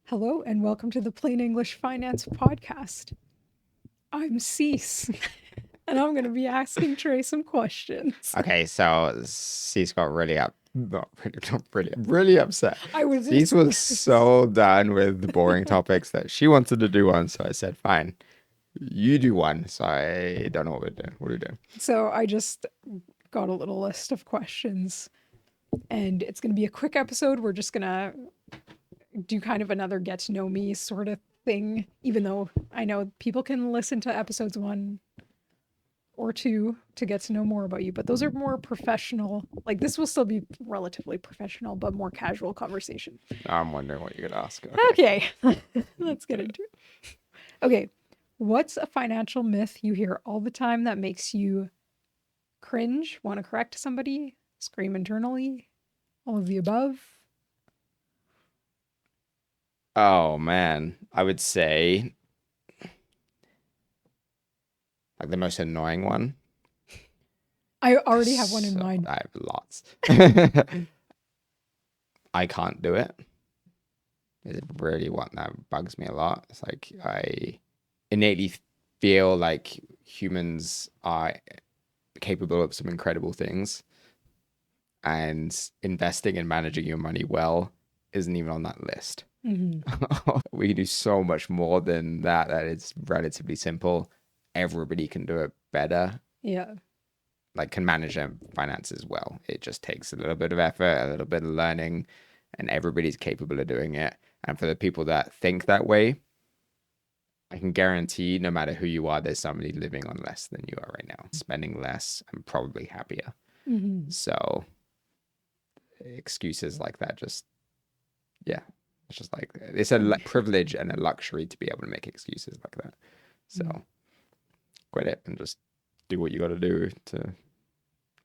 Hello and welcome to the Plain English Finance Podcast. I'm Seese, and I'm going to be asking Tré some questions. Okay, so Cease got really upset. I was Cease was so done with the boring topics that she wanted to do one, so I said, fine, you do one. So I don't know what we're doing. What are we doing? So I just got a little list of questions, and it's going to be a quick episode. We're just going to do kind of another get to know me sort of thing, even though I know people can listen to episodes 1 or 2 to get to know more about you, but those are more professional. Like, this will still be relatively professional, but more casual conversation. I'm wondering what you're gonna ask. Okay. Let's get into it. Okay, what's a financial myth you hear all the time that makes you cringe, want to correct somebody, scream internally, all of the above? Oh man, I would say like the most annoying one. I already have one in mind. I have lots. I can't do it. Is really one that bugs me a lot. It's like I innately feel like humans are capable of some incredible things, and investing and managing your money well isn't even on that list. We can do so much more than that. That it's relatively simple. Everybody can do it better. Yeah. Like can manage their finances well. It just takes a little bit of effort, a little bit of learning, and everybody's capable of doing it. And for the people that think that way, I can guarantee no matter who you are, there's somebody living on less than you are right now, spending less and probably happier. So excuses like that just, yeah, it's just like, it's a privilege and a luxury to be able to make excuses like that. So quit it and just do what you got to do to.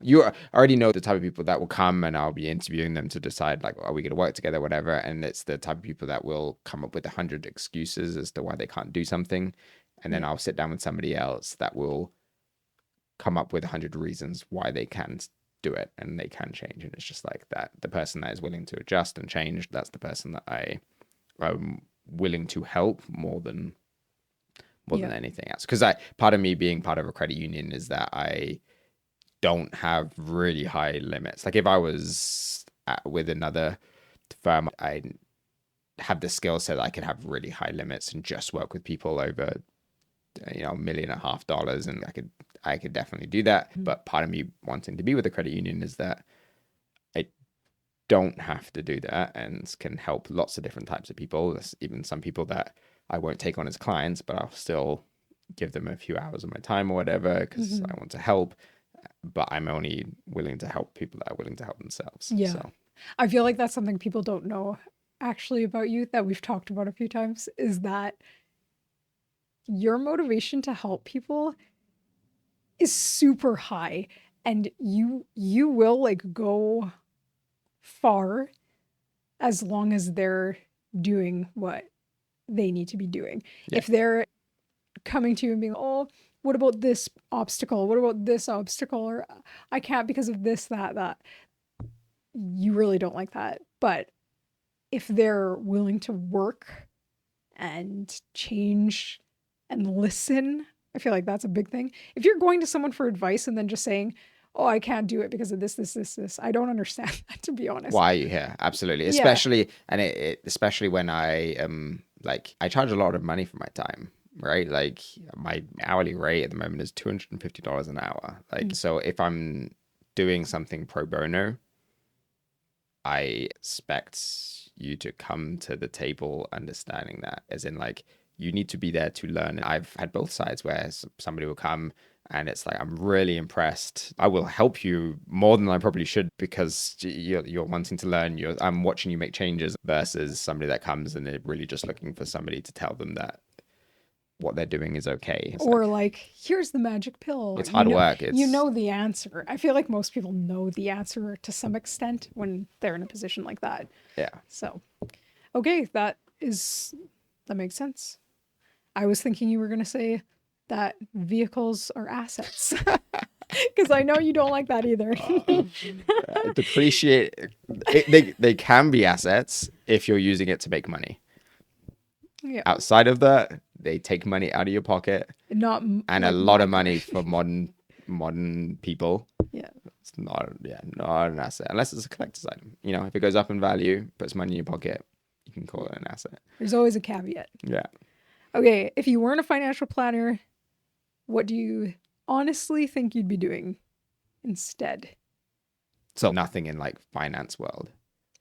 You already know the type of people that will come, and I'll be interviewing them to decide, like, are we going to work together, whatever. And it's the type of people that will come up with 100 excuses as to why they can't do something. And then I'll sit down with somebody else that will come up with 100 reasons why they can do it and they can change. And it's just like that. The person that is willing to adjust and change, that's the person that I'm willing to help more than anything else. Because part of me being part of a credit union is that I don't have really high limits. Like if I was with another firm, I have the skill set that I could have really high limits and just work with people over, $1.5 million, and I could definitely do that. But part of me wanting to be with a credit union is that I don't have to do that and can help lots of different types of people. There's even some people that I won't take on as clients, but I'll still give them a few hours of my time or whatever because I want to help. But I'm only willing to help people that are willing to help themselves. Yeah. So. I feel like that's something people don't know actually about you that we've talked about a few times, is that your motivation to help people is super high, and you will like go far as long as they're doing what they need to be doing. Yeah. If they're coming to you and being, oh, what about this obstacle? What about this obstacle? Or I can't because of this, that. You really don't like that. But if they're willing to work and change and listen, I feel like that's a big thing. If you're going to someone for advice and then just saying, oh, I can't do it because of this, I don't understand that, to be honest. Why are you here? Absolutely. Yeah. Especially, and especially when I I charge a lot of money for my time, right? Like my hourly rate at the moment is $250 an hour. Like, so if I'm doing something pro bono, I expect you to come to the table understanding that, as in like, you need to be there to learn. I've had both sides where somebody will come and it's like, I'm really impressed. I will help you more than I probably should because you're wanting to learn. I'm watching you make changes, versus somebody that comes and they're really just looking for somebody to tell them that what they're doing is okay. It's or like, here's the magic pill. It's hard work. You know the answer. I feel like most people know the answer to some extent when they're in a position like that. Yeah. So, okay, that makes sense. I was thinking you were going to say that vehicles are assets. Because I know you don't like that either. Depreciate. They can be assets if you're using it to make money. Yeah. Outside of that, they take money out of your pocket, Not and a like lot of micro- money for modern people. Yeah. It's not an asset unless it's a collector's item. You know, if it goes up in value, puts money in your pocket, you can call it an asset. There's always a caveat. Yeah. Okay, if you weren't a financial planner, what do you honestly think you'd be doing instead? So nothing in like finance world.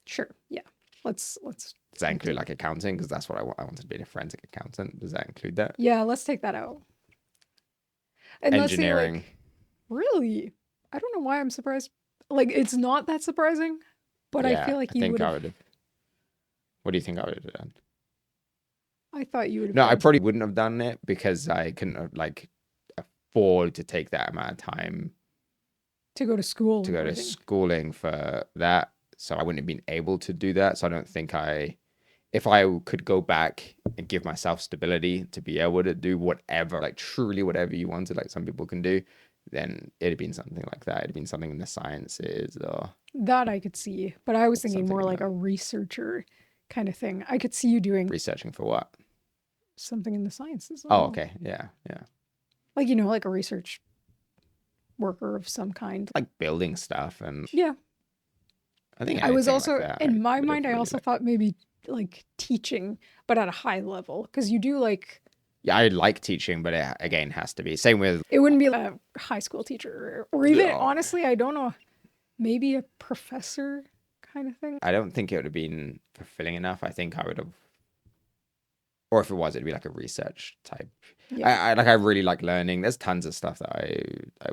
Sure. Yeah. Let's Does that include like accounting? Because that's what I want. I wanted to be a forensic accountant. Does that include that? Yeah, let's take that out. And let's say Engineering. like, really? I don't know why I'm surprised. Like, it's not that surprising, but I feel like I you think would I have. would have. What do you think I would have done? I thought you would have. No, I done probably wouldn't have done it because I couldn't have like afford to take that amount of time to go to school. to and go to everything. schooling for that. So I wouldn't have been able to do that. So I don't think if I could go back and give myself stability to be able to do whatever, like truly whatever you wanted, like some people can do, then it'd have been something like that. It'd have been something in the sciences or That I could see, but I was thinking something more in like that. a researcher kind of thing. I could see you doing Researching for what? something in the sciences. I Oh, don't know. okay. Yeah. Yeah. Like, like a research worker of some kind. Like building stuff. And Yeah. I think I was anything also, like that, in my would have mind, I really also liked. thought maybe like teaching, but at a high level. Because you do like, Yeah, I like teaching, but it again has to be same with it wouldn't be a high school teacher or even, No. honestly, I don't know, maybe a professor kind of thing. I don't think it would have been fulfilling enough. I think I would have, or if it was, it'd be like a research type. Yeah. I really like learning. There's tons of stuff that I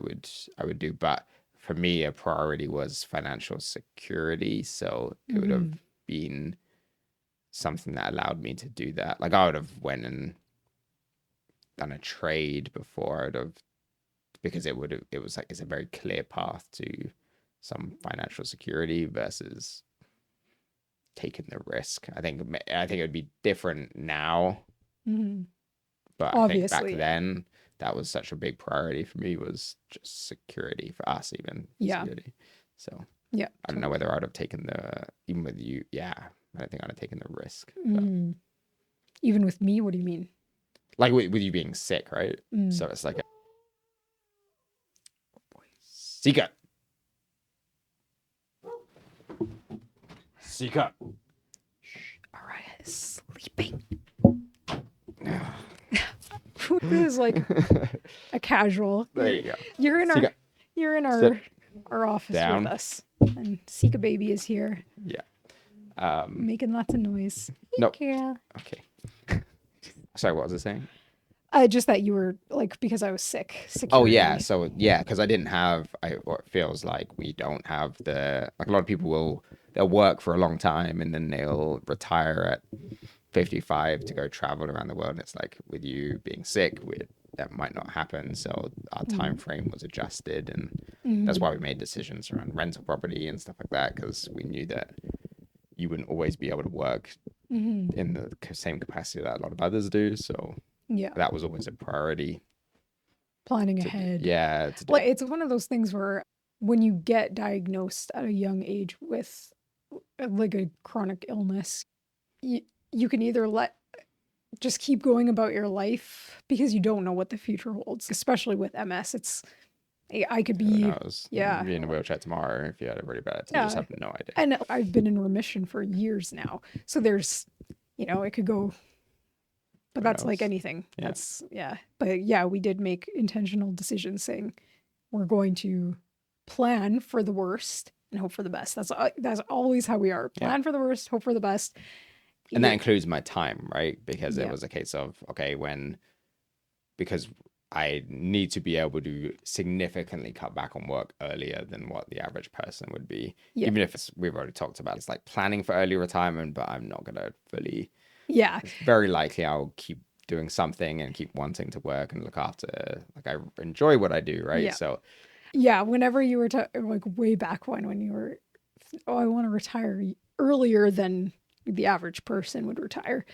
would do, but for me, a priority was financial security. So it would have been something that allowed me to do that. Like I would have went and done a trade before I'd have, because it was like it's a very clear path to some financial security versus taking the risk. I think it would be different now, but I think back Obviously. then that was such a big priority for me, was just security for us, even Yeah. security. So Yeah. I don't know whether I'd have taken even with you. Yeah, I don't think I'd have taken the risk. But, Mm. Even with me, what do you mean? like with you being sick, right? Mm. So it's like Seeka. Seeka. Araya is sleeping. This is like a casual. There you go. You're in Sika. our our office Down. with us, and Sika baby is here Yeah. making lots of noise. Nope. Yeah. Okay. Sorry, what was I saying? Just that you were like, because I was sick. Oh yeah, security. so yeah, because I didn't have. Or it feels like we don't have like a lot of people they'll work for a long time and then they'll retire at 55 to go travel around the world. And it's like with you being sick, that might not happen. So our time frame was adjusted, and that's why we made decisions around rental property and stuff like that, because we knew that you wouldn't always be able to work in the same capacity that a lot of others do. So Yeah. that was always a priority. Planning ahead. Yeah. Like, it's one of those things where when you get diagnosed at a young age with like a chronic illness, you can either just keep going about your life because you don't know what the future holds, especially with MS. I could Who be, knows? yeah. You'd be in a wheelchair tomorrow if you had a really bad. You Yeah. just have no idea. And I've been in remission for years now. So there's, it could go, but that's like knows? anything. Yeah. That's, yeah. But yeah, we did make intentional decisions saying we're going to plan for the worst and hope for the best. That's always how we are. Plan for the worst, hope for the best. And that includes my time, right? Because Yeah. it was a case of, okay, because I need to be able to significantly cut back on work earlier than what the average person would be. Yeah. Even if we've already talked about, it's like planning for early retirement, but I'm not going to fully. Yeah. It's very likely I'll keep doing something and keep wanting to work and look after, like I enjoy what I do, right? Yeah. So yeah, whenever you were like way back when you were, I want to retire earlier than the average person would retire.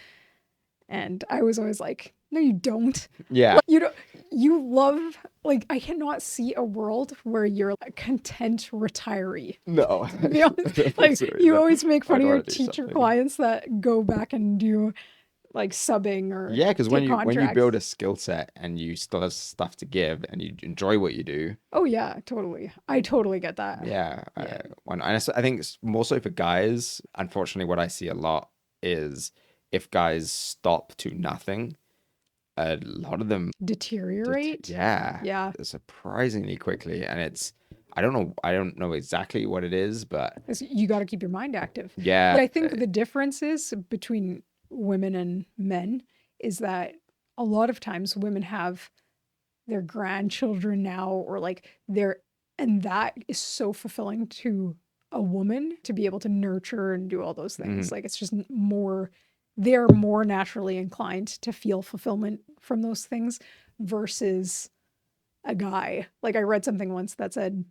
And I was always like, no, you don't. yeah. Like, you love, like, I cannot see a world where you're a content retiree. No. To be honest, like, you always make fun of your teacher clients that go back and do like subbing or Yeah, because when take you build contracts. a skill set and you still have stuff to give and you enjoy what you do, Oh yeah, totally. I totally get that. yeah, Yeah. I think it's more so for guys. Unfortunately, what I see a lot is if guys stop to nothing, a lot of them, Deteriorate. yeah, Yeah. surprisingly quickly, and it's I don't know exactly what it is, but You got to keep your mind active. yeah, But I think the difference is between women and men is that a lot of times women have their grandchildren now or like their and that is so fulfilling to a woman to be able to nurture and do all those things. mhm. Like it's just more they're more naturally inclined to feel fulfillment from those things versus a guy. Like I read something once that said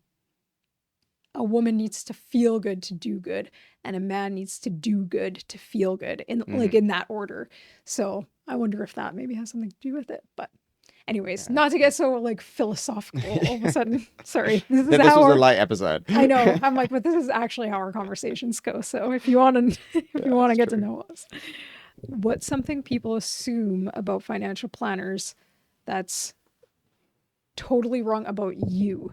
a woman needs to feel good to do good and a man needs to do good to feel good in like in that order. So I wonder if that maybe has something to do with it. But anyways, Yeah. not to get so like philosophical all of a sudden. Sorry. This is This how was a our light episode. I know. I'm like, but this is actually how our conversations go. So if you want to if you Yeah, want to it's get to true. know us. What's something people assume about financial planners that's totally wrong about you?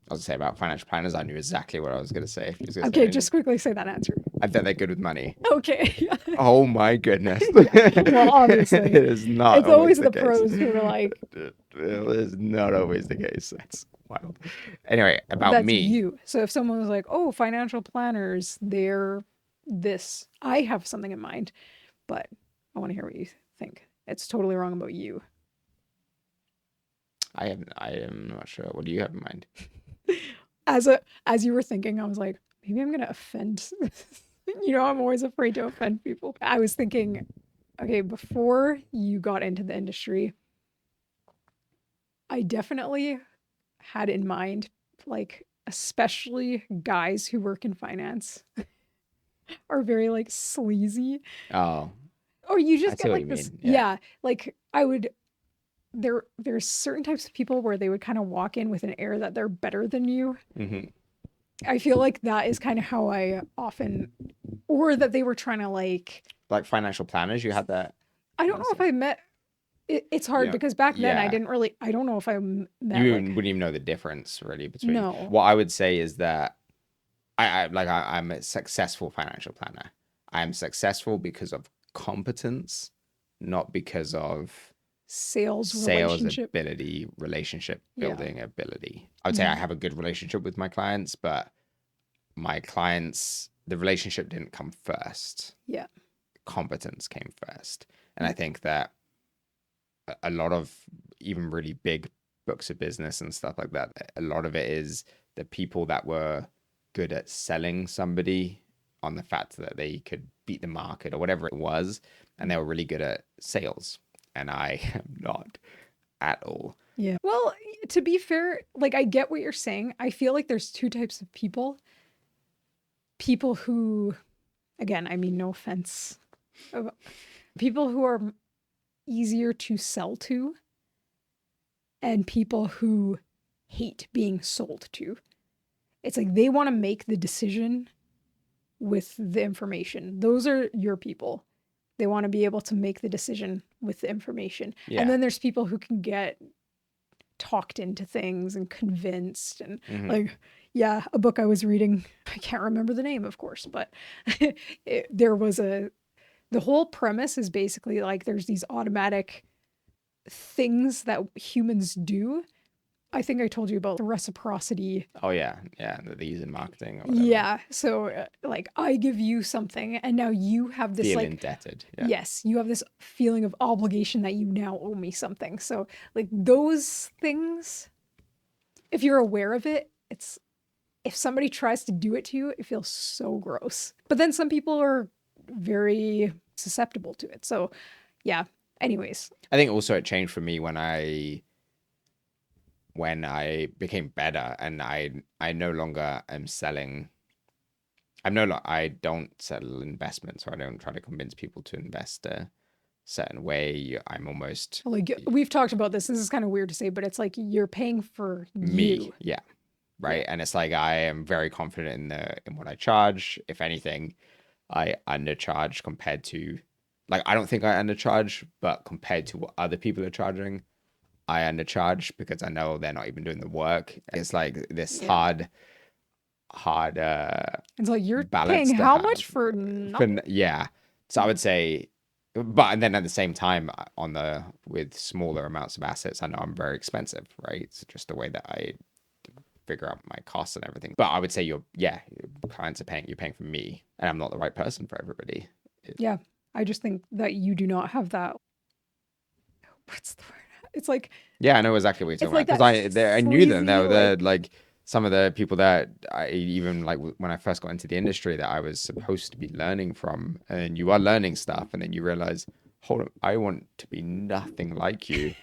I was gonna say about financial planners, I knew exactly what I was gonna say. If you was gonna Okay, say, just quickly say that answer. I bet they're good with money. Okay. Oh my goodness. Well, obviously. It is not It's always always the the case. pros who are like, It is not always the case. That's wild. Anyway, about that's me, you. So if someone was like, oh, financial planners, they're this, I have something in mind, but I want to hear what you think. It's totally wrong about you. I am not sure. What do you have in mind? As you were thinking, I was like, maybe I'm gonna offend. I'm always afraid to offend people. I was thinking, okay, before you got into the industry, I definitely had in mind, like, especially guys who work in finance are very like sleazy. Oh, Or you I just see get what like you this, mean. Yeah. yeah, like I would there's certain types of people where they would kind of walk in with an air that they're better than you. Hmm. I feel like that is kind of how I often or that they were trying to like Like financial planners, you had that I don't know if mindset. I met it's hard Yeah. because back then Yeah. I don't know if I You met like wouldn't even know the difference really between no. what I would say is that I'm a successful financial planner. I am successful because of competence, not because of Sales sales relationship. ability, relationship Yeah. building ability. I would say I Mhm. have a good relationship with my clients, but my clients, the relationship didn't come first. Yeah. Competence came first. And I Yeah. think that a lot of even really big books of business and stuff like that, a lot of it is the people that were good at selling somebody on the fact that they could beat the market or whatever it was, and they were really good at sales. And I am not at all. Yeah. Well, to be fair, like I get what you're saying. I feel like there's two types of people. People who again, I mean no offense. People who are easier to sell to and people who hate being sold to. It's like they want to make the decision with the information. Those are your people. They want to be able to make the decision with the information. And Yeah. then there's people who can get talked into things and convinced and Hmm. like yeah, a book I was reading, I can't remember the name of course, but there was the whole premise is basically like there's these automatic things that humans do. I think I told you about the reciprocity. Oh yeah, yeah. That they use in marketing or whatever. Yeah. So, like, I give you something, and now you have this, Feel like, indebted. Yeah. yes, you have this feeling of obligation that you now owe me something. So, like, those things, if you're aware of it, it's, if somebody tries to do it to you, it feels so gross. But then some people are very susceptible to it. So, yeah. Anyways, I think also it changed for me when I became better and I no longer am selling. I don't sell investments, or I don't try to convince people to invest a certain way. I'm almost like, we've talked about this. This is kind of weird to say, but it's like you're paying for me, you. yeah, Yeah. right. And it's like I am very confident in what I charge. If anything, I undercharge compared to like, I don't think I undercharge, but compared to what other people are charging, I undercharge because I know they're not even doing the work. It's like this hard It's like you're balance paying to how have. much for nothing? Yeah. So I would say, but and then at the same time, with smaller amounts of assets, I know I'm very expensive, right? It's just the way that I figure out my costs and everything. But I would say your clients are you're paying for me, and I'm not the right person for everybody. Yeah. I just think that you do not have that. What's the word? It's like, Yeah, I know exactly what you're it's talking like about that because I knew them. sleazy, They're like, like some of the people that I even like when I first got into the industry that I was supposed to be learning from, and you are learning stuff, and then you realize, hold on, I want to be nothing like you.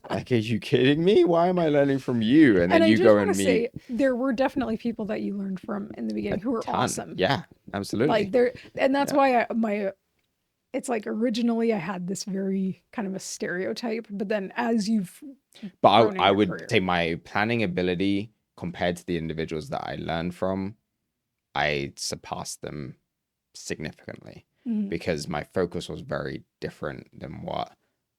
Like, are you kidding me? Why am I learning from you? And and then I you just go want to and meet say there were definitely people that you learned from in the a beginning who were ton. awesome. Yeah, Like absolutely. there, and that's Yeah. why it's like originally I had this very kind of a stereotype, but then as you've But grown in I your would career. say my planning ability compared to the individuals that I learned from, I surpassed them significantly Mhm, because my focus was very different than what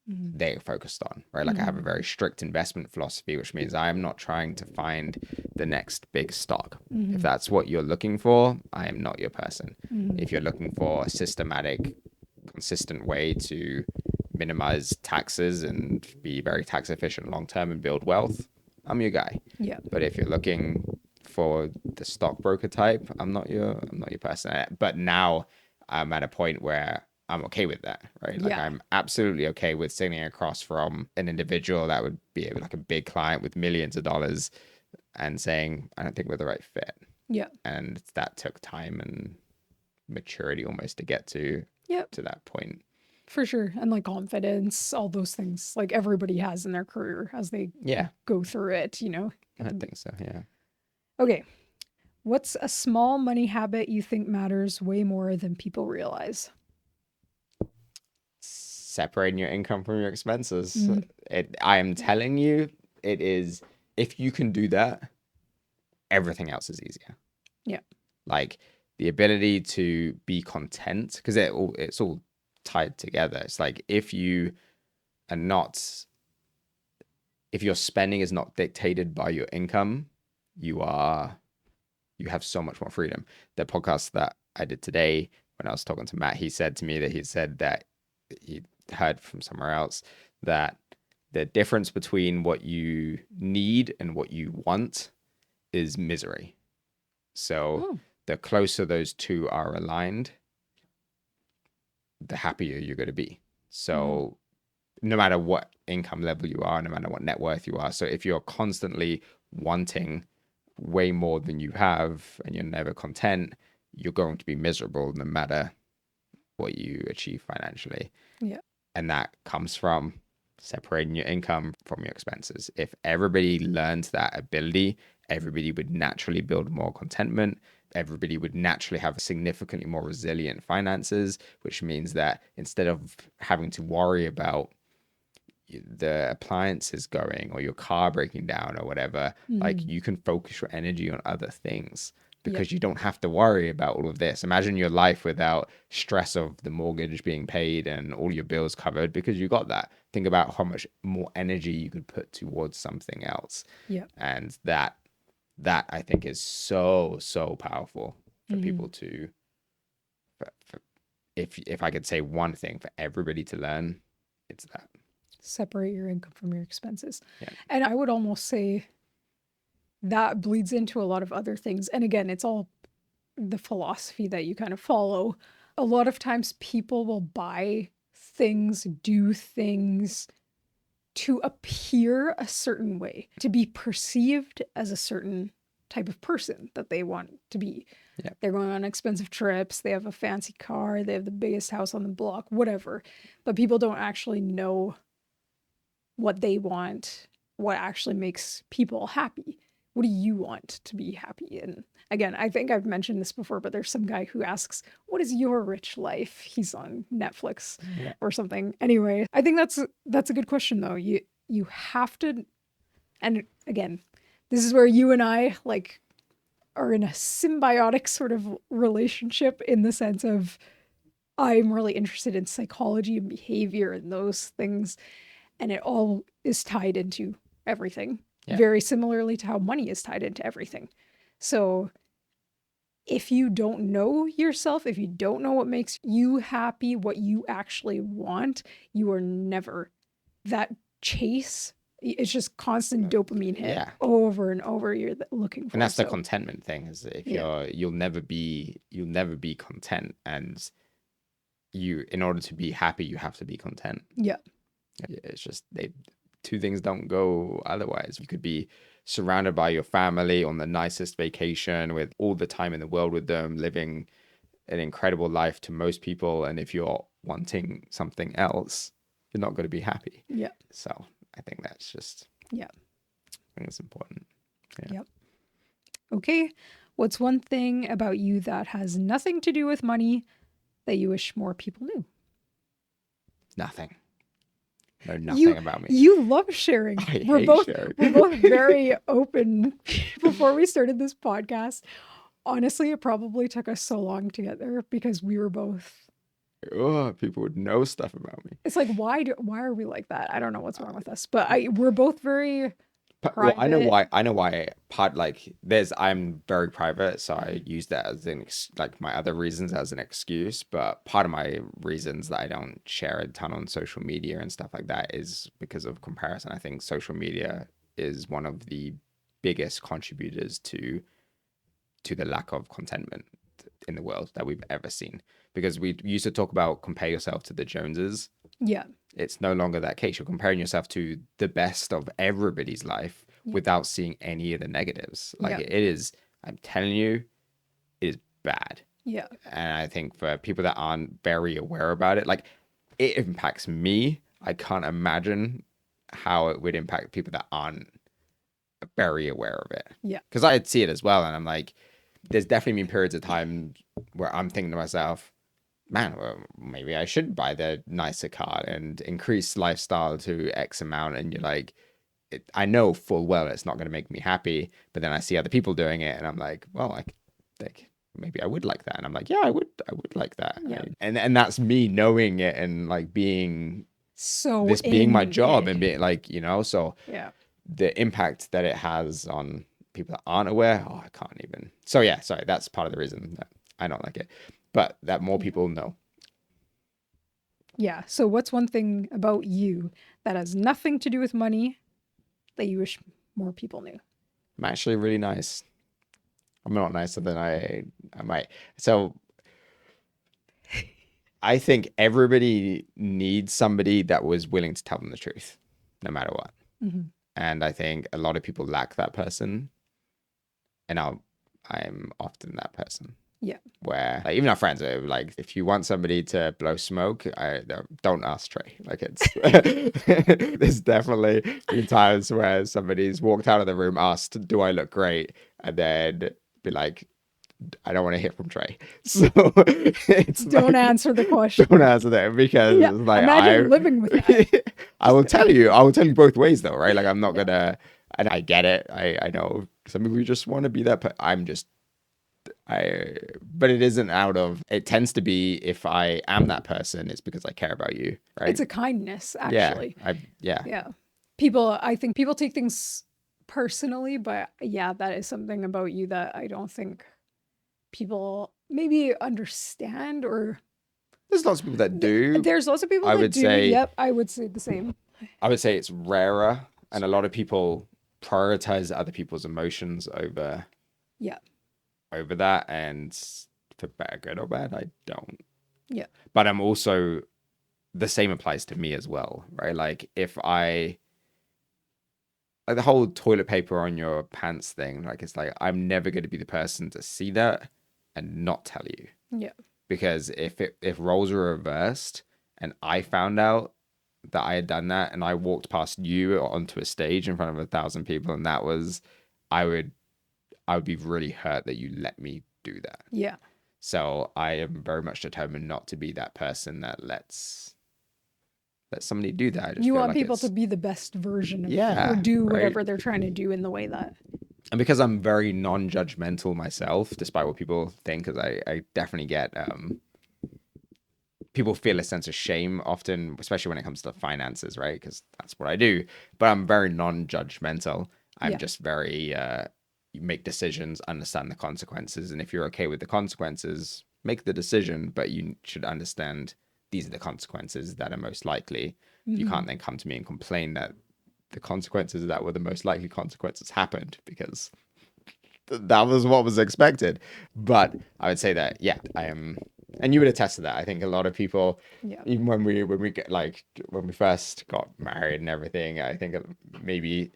mhm, they focused on, right? Like I have a mhm, very strict investment philosophy, which means I am not trying to find the next big stock. If mhm, that's what you're looking for, I am not your person. mhm. If you're looking for a systematic, consistent way to minimize taxes and be very tax efficient long term and build wealth, I'm your guy. Yeah. But if you're looking for the stockbroker type, I'm not your person. But now I'm at a point where I'm okay with that, right? Like Yeah. I'm absolutely okay with sitting across from an individual that would be like a big client with millions of dollars and saying, I don't think we're the right fit. Yeah. And that took time and maturity almost to get Yep. to that point. For sure. And like confidence, all those things like everybody has in their career as they Yeah, go through it, I think so. Yeah. Okay. What's a small money habit you think matters way more than people realize? Separating your income from your expenses. Mm, I am telling you, it is, if you can do that, everything else is easier. yeah. Like the ability to be content, because it's all tied together. It's like are not, if your spending is not dictated by your income, you have so much more freedom. The podcast that I did today, when I was talking to Matt, he said to me that he heard from somewhere else that the difference between what you need and what you want is misery. So Oh. the closer those two are aligned, the happier you're going to be. Mm, So no matter what income level you are, no matter what net worth you are. So if you're constantly wanting way more than you have and you're never content, you're going to be miserable no matter what you achieve financially. yeah. And that comes from separating your income from your expenses. If everybody learned that ability, everybody would naturally build more contentment. Everybody would naturally have significantly more resilient finances, which means that instead of having to worry about the appliances going or your car breaking down or whatever, like Mm, you can focus your energy on other things yep. because you don't have to worry about all of this. Imagine your life without stress of the mortgage being paid and all your bills covered because you got that. Think about how much more energy you could put towards something else. Yep. And that I think is so powerful for Mm-hmm. people to for, if I could say one thing for everybody to learn, it's that. Separate your income from your expenses. Yeah. And I would almost say that bleeds into a lot of other things. And again, it's all the philosophy that you kind of follow. A lot of times people will buy things, do things to appear a certain way, to be perceived as a certain type of person that they want to be. Yeah. They're going on expensive trips, they have a fancy car, they have the biggest house on the block, whatever. But people don't actually know what they want, what actually makes people happy. What do you want to be happy? And again, I think I've mentioned this before, but there's some guy who asks, "What is your rich life?" He's on Netflix Yeah. or something. Anyway, I think that's a good question though. You have to, and again, this is where you and I like are in a symbiotic sort of relationship in the sense of I'm really interested in psychology and behavior and those things. And it all is tied into everything, Yeah. very similarly to how money is tied into everything. So if you don't know yourself, if you don't know what makes you happy, what you actually want, you are never that chase. It's just constant dopamine hit Yeah. over and over you're looking for. And that's the So, contentment thing, is if Yeah. you'll never be content, and in order to be happy, you have to be content. yeah, It's just two things don't go otherwise. You could be surrounded by your family on the nicest vacation with all the time in the world with them, living an incredible life to most people, and if you're wanting something else, you're not going to be happy. yeah, So I think that's just, yeah, I think it's important. Yeah. yep. Okay. What's one thing about you that has nothing to do with money that you wish more people knew? Nothing. Know nothing about me. You love sharing. I We're hate both sharing. we're both very open. Before we started this podcast, honestly, it probably took us so long to get there because we were both. Oh, people would know stuff about me. It's like why are we like that? I don't know what's wrong with us, but we're both very Well, I know private. why. I know why. I'm very private, so I use that as like my other reasons as an excuse. But part of my reasons that I don't share a ton on social media and stuff like that is because of comparison. I think social media is one of the biggest contributors to the lack of contentment in the world that we've ever seen. Because we used to talk about compare yourself to the Joneses. Yeah. It's no longer that case. You're comparing yourself to the best of everybody's life without seeing any of the negatives. Like it is, I'm telling you, it is bad. Yeah. And I think for people that aren't very aware about it, like it impacts me. I can't imagine how it would impact people that aren't very aware of it. Yeah. Because I'd see it as well. And I'm like, there's definitely been periods of time where I'm thinking to myself, man, well, maybe I should buy the nicer car and increase lifestyle to X amount. And you're like, I know full well it's not going to make me happy, but then I see other people doing it, and I'm like, well, like maybe I would like that, and I'm like, yeah, I would like that, Yeah. and that's me knowing it and like being So this being my in job it. and being like, so Yeah. the impact that it has on people that aren't aware, I can't even. So yeah, sorry, that's part of the reason that I don't like it, but that more people know. Yeah. So what's one thing about you that has nothing to do with money that you wish more people knew? I'm actually really nice. I'm not nicer than I might. So I think everybody needs somebody that was willing to tell them the truth, no matter what. Mm-hmm. And I think a lot of people lack that person. And I'm often that person. Yeah. Where like, even our friends are like, if you want somebody to blow smoke, don't ask Tré. Like there's definitely been times where somebody's walked out of the room, asked, "Do I look great?" and then be like, "I don't want to hear from Tré." So Don't answer the question. Don't answer that because Yeah. like Imagine living with that. I will tell you both ways though, right? Like I'm not gonna, and I get it. I know some people just want to be that, but but it isn't out of, it tends to be if I am that person, it's because I care about you, right? It's a kindness, actually. Yeah. I think people take things personally, but yeah, that is something about you that I don't think people maybe understand, or There's lots of people that do. there's lots of people that do. Yep, I would say the same. I would say it's rarer, and a lot of people prioritize other people's emotions over that, and for better good or bad, I don't. Yeah. But I'm also, the same applies to me as well, right? Like if like the whole toilet paper on your pants thing, like it's like I'm never going to be the person to see that and not tell you. Yeah. Because if roles were reversed and I found out that I had done that and I walked past you onto a stage in front of 1,000 people, and that was, I would be really hurt that you let me do that. Yeah. So I am very much determined not to be that person that lets somebody do that. I just You feel want like people to be the best version of Yeah, or do right? whatever they're trying to do in the way that. And because I'm very non-judgmental myself, despite what people think, because I definitely get people feel a sense of shame often, especially when it comes to finances, right? Because that's what I do. But I'm very non-judgmental. I'm Yeah. just very you make decisions, understand the consequences, and if you're okay with the consequences, make the decision. But you should understand these are the consequences that are most likely. You can't then come to me and complain that the consequences that were the most likely consequences happened, because that was what was expected. But I would say that, yeah, I am, and you would attest to that. I think a lot of people, Yeah. even when we get like when we first got married and everything, I think maybe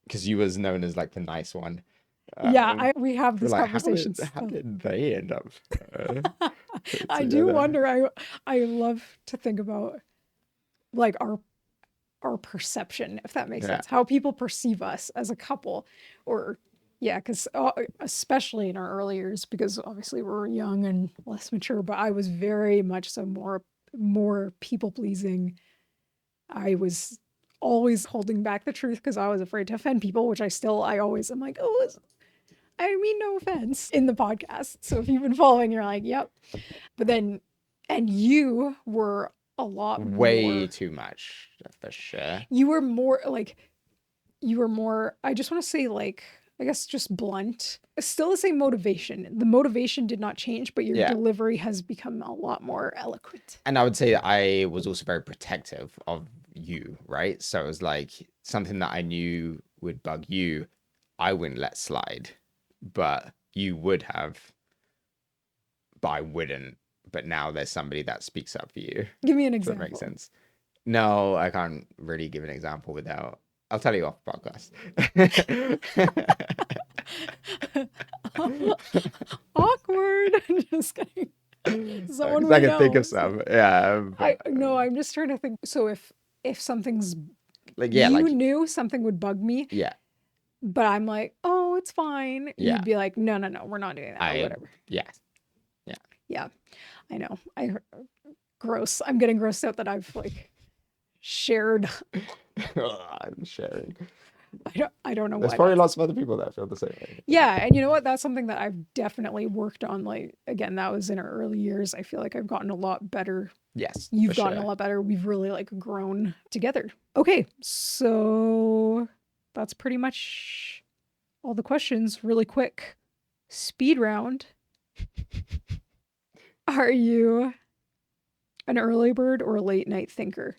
because you was known as like the nice one. Yeah, we have We're this like, conversation how still. did they end up I do together? wonder. I love to think about like our perception, if that makes Yeah, sense, how people perceive us as a couple, or yeah, because especially in our early years, because obviously we're young and less mature. But I was very much so more people pleasing. I was always holding back the truth because I was afraid to offend people, which I always am like, oh, I mean no offense in the podcast. So if you've been following, you're like, yep. But then, and you were a lot way more. too much for sure. You were more like, you were more, I just want to say, like, I guess just blunt. Still the same motivation. The motivation did not change, but your Yeah. delivery has become a lot more eloquent. And I would say that I was also very protective of you, right? So it was like something that I knew would bug you, I wouldn't let slide, but you would have, but I wouldn't. But now there's somebody that speaks up for you. Give me an Does that make example. sense? No, I can't really give an example without. I'll tell you off podcast. Awkward. Just kidding. Someone Because I we can think know. of some. Yeah. I But, no, I'm just trying to think. So if something's like, yeah, you like, knew something would bug me, yeah, but I'm like, oh, it's fine. yeah. You'd be like, no, no, no, we're not doing that or I, whatever. yeah, yeah. Yeah, I know. Gross. I'm getting grossed out that I've like shared. I'm sharing. I don't know There's why probably that's. lots of other people that feel the same way. Yeah, and you know what? That's something that I've definitely worked on. Like again, that was in our early years. I feel like I've gotten a lot better. Yes, for You've gotten a sure. lot better. We've really like grown together. Okay, so that's pretty much all the questions. Really quick speed round. Are you an early bird or a late night thinker?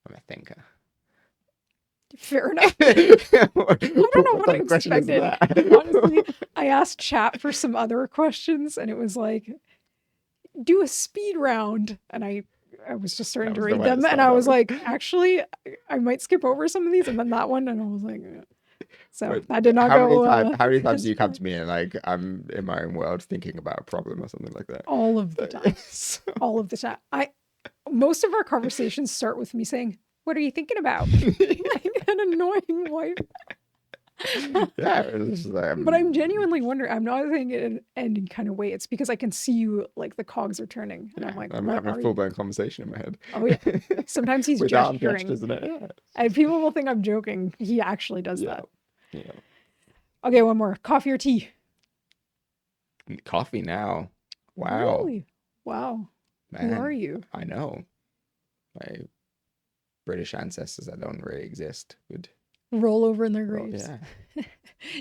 I'm a thinker. Fair enough. What I don't know what I type of question is expected. that? Honestly, I asked chat for some other questions and it was like, do a speed round. And I was just starting That to was the read way it them and I was started. like, actually, I might skip over some of these and then that one. And I was like, so But that did not go how many times as do you come planned. to me and like I'm in my own world thinking about a problem or something like that? All of the time. So, All of the time. Most of our conversations start with me saying, what are you thinking about? Like an annoying wife. yeah, it's just like, But I'm genuinely wondering. I'm not saying it in any kind of way. It's because I can see you, like the cogs are turning, and yeah, I'm like, I'm "What having a are full you?" blown conversation in my head. Oh yeah. Sometimes he's With arm gesturing, gestures, isn't it? Yeah. and people will think I'm joking. He actually does Yeah. that. Yeah. Okay, one more. Coffee or tea? Coffee now. Wow. Really? Wow. Who are Man, you? I know. My British ancestors that don't really exist would. Roll over in their Well, graves. yeah.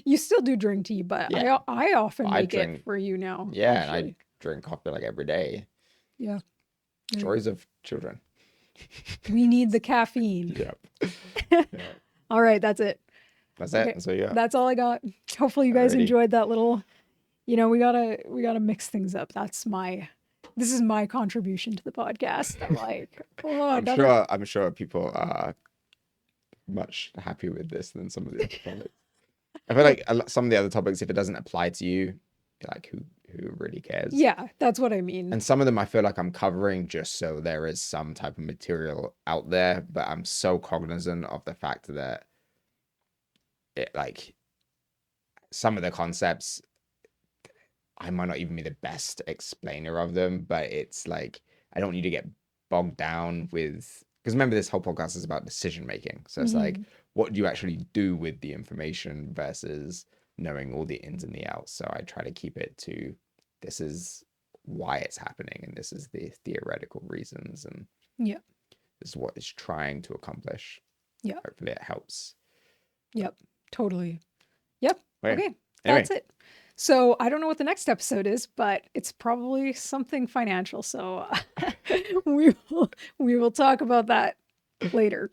You still do drink tea, but Yeah. I often I make it drink. for you now. Yeah, and I Actually, drink coffee like every day. yeah. Joys of children. We need the caffeine. Yep. Yeah. All right, that's it. That's Okay, it. So yeah. that's all I got. Hopefully, you guys Alrighty. enjoyed that little. We gotta mix things up. This is my contribution to the podcast. I'm like, oh, another. I'm sure people are much happier with this than some of the other topics. I feel like some of the other topics, if it doesn't apply to you, you're like who really cares? Yeah, that's what I mean. And some of them I feel like I'm covering just so there is some type of material out there, but I'm so cognizant of the fact that it like some of the concepts I might not even be the best explainer of them, but it's like I don't need to get bogged down with, because remember this whole podcast is about decision making. So it's like, what do you actually do with the information versus knowing all the ins and the outs? So I try to keep it to this is why it's happening, and this is the theoretical reasons, and Yeah. this is what it's trying to accomplish. Yeah. Hopefully it helps. Yep. Totally. Yep. Okay. Okay. Anyway. That's it. So I don't know what the next episode is, but it's probably something financial. So we will talk about that later.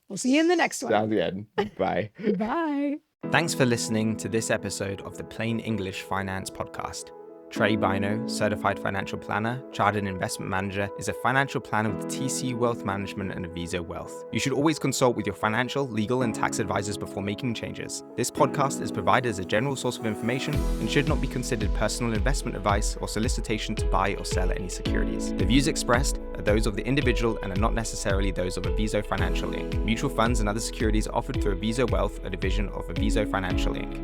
We'll see you in the next one. Sounds good. Bye. Bye. Thanks for listening to this episode of the Plain English Finance Podcast. Tré Bynoe, Certified Financial Planner, Chartered Investment Manager, is a financial planner with TC Wealth Management and Aviso Wealth. You should always consult with your financial, legal, and tax advisors before making changes. This podcast is provided as a general source of information and should not be considered personal investment advice or solicitation to buy or sell any securities. The views expressed are those of the individual and are not necessarily those of Aviso Financial Inc. Mutual funds and other securities are offered through Aviso Wealth, a division of Aviso Financial Inc.